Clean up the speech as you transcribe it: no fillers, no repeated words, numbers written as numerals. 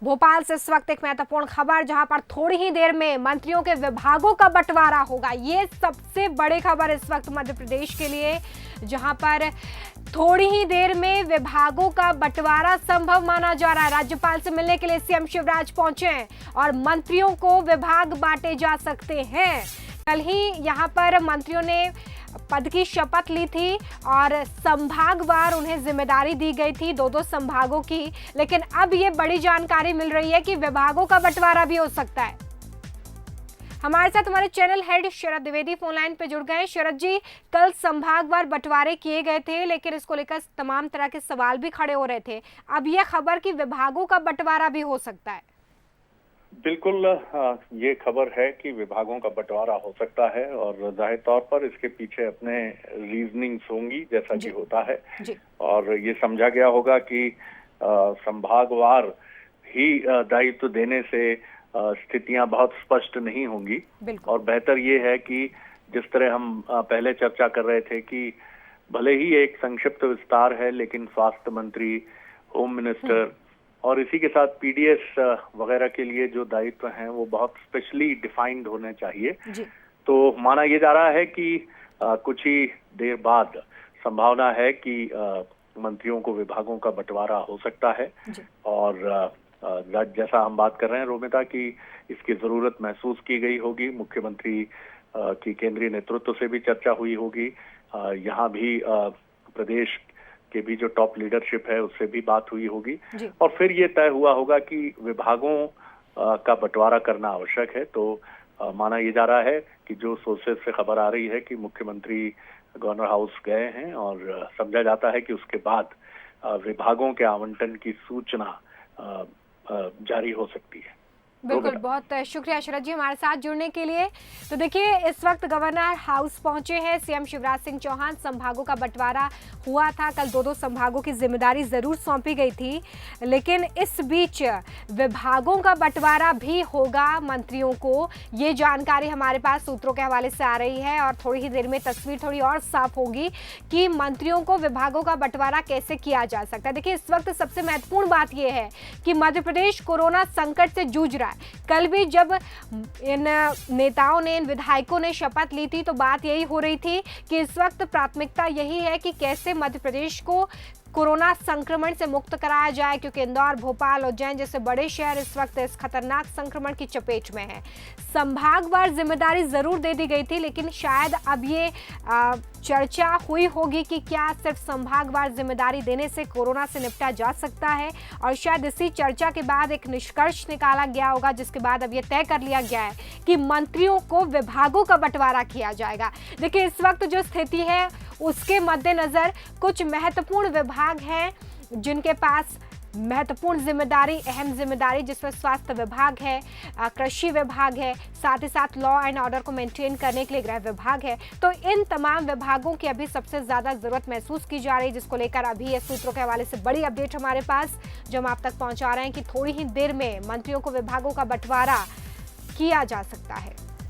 भोपाल से इस वक्त एक महत्वपूर्ण खबर, जहां पर थोड़ी ही देर में मंत्रियों के विभागों का बंटवारा होगा। ये सबसे बड़ी खबर इस वक्त मध्य प्रदेश के लिए, जहां पर थोड़ी ही देर में विभागों का बंटवारा संभव माना जा रहा है। राज्यपाल से मिलने के लिए सीएम शिवराज पहुंचे हैं और मंत्रियों को विभाग बांटे जा सकते हैं। कल ही यहां पर मंत्रियों ने पद की शपथ ली थी और संभागवार उन्हें जिम्मेदारी दी गई थी, दो संभागों की। लेकिन अब ये बड़ी जानकारी मिल रही है कि विभागों का बंटवारा भी हो सकता है। हमारे साथ हमारे चैनल हेड शरद द्विवेदी फोन लाइन पे जुड़ गए। शरद जी, कल संभागवार बंटवारे किए गए थे, लेकिन इसको लेकर तमाम तरह के सवाल भी खड़े हो रहे थे। अब यह खबर कि विभागों का बंटवारा भी हो सकता है। बिल्कुल, ये खबर है कि विभागों का बंटवारा हो सकता है और जाहिर तौर पर इसके पीछे अपने रीजनिंग्स होंगी, जैसा कि होता है। और ये समझा गया होगा कि संभागवार ही दायित्व देने से स्थितियां बहुत स्पष्ट नहीं होंगी। और बेहतर ये है कि जिस तरह हम पहले चर्चा कर रहे थे कि भले ही एक संक्षिप्त विस्तार है, लेकिन स्वास्थ्य मंत्री, होम मिनिस्टर और इसी के साथ पीडीएस वगैरह के लिए जो दायित्व हैं वो बहुत स्पेशली डिफाइंड होने चाहिए। तो माना ये जा रहा है कि कुछ ही देर बाद संभावना है कि मंत्रियों को विभागों का बंटवारा हो सकता है। और जैसा हम बात कर रहे हैं रोमिता, की इसकी जरूरत महसूस की गई होगी। मुख्यमंत्री की केंद्रीय नेतृत्व से भी चर्चा हुई होगी। यहाँ भी प्रदेश के भी जो टॉप लीडरशिप है उससे भी बात हुई होगी और फिर ये तय हुआ होगा कि विभागों का बंटवारा करना आवश्यक है। तो माना ये जा रहा है कि जो सोर्सेज से खबर आ रही है कि मुख्यमंत्री गवर्नर हाउस गए हैं और समझा जाता है कि उसके बाद विभागों के आवंटन की सूचना जारी हो सकती है। बिल्कुल, बहुत शुक्रिया शरद जी हमारे साथ जुड़ने के लिए। तो देखिए, इस वक्त गवर्नर हाउस पहुंचे हैं सीएम शिवराज सिंह चौहान। संभागों का बंटवारा हुआ था, कल दो संभागों की जिम्मेदारी जरूर सौंपी गई थी, लेकिन इस बीच विभागों का बंटवारा भी होगा मंत्रियों को। ये जानकारी हमारे पास सूत्रों के हवाले से आ रही है और थोड़ी ही देर में तस्वीर थोड़ी और साफ होगी कि मंत्रियों को विभागों का बंटवारा कैसे किया जा सकता है। देखिए, इस वक्त सबसे महत्वपूर्ण बात यह है कि मध्य प्रदेश कोरोना संकट से जूझ रहा है। कल भी जब इन नेताओं ने, इन विधायकों ने शपथ ली थी तो बात यही हो रही थी कि इस वक्त प्राथमिकता यही है कि कैसे मध्य प्रदेश को कोरोना संक्रमण से मुक्त कराया जाए, क्योंकि इंदौर, भोपाल, उज्जैन जैसे बड़े शहर इस वक्त इस खतरनाक संक्रमण की चपेट में हैं। संभागवार जिम्मेदारी जरूर दे दी गई थी, लेकिन शायद अब ये चर्चा हुई होगी कि क्या सिर्फ संभागवार जिम्मेदारी देने से कोरोना से निपटा जा सकता है, और शायद इसी चर्चा के बाद एक निष्कर्ष निकाला गया होगा, जिसके बाद अब ये तय कर लिया गया है कि मंत्रियों को विभागों का बंटवारा किया जाएगा। देखिए, इस वक्त जो स्थिति है उसके मद्देनजर कुछ महत्वपूर्ण विभाग हैं जिनके पास महत्वपूर्ण जिम्मेदारी, अहम जिम्मेदारी, जिसमें स्वास्थ्य विभाग है, कृषि विभाग है, साथ ही साथ लॉ एंड ऑर्डर को मेंटेन करने के लिए गृह विभाग है। तो इन तमाम विभागों की अभी सबसे ज्यादा जरूरत महसूस की जा रही है, जिसको लेकर अभी ये सूत्रों के हवाले से बड़ी अपडेट हमारे पास जो हम आप तक पहुंचा रहे हैं कि थोड़ी ही देर में मंत्रियों को विभागों का बंटवारा किया जा सकता है।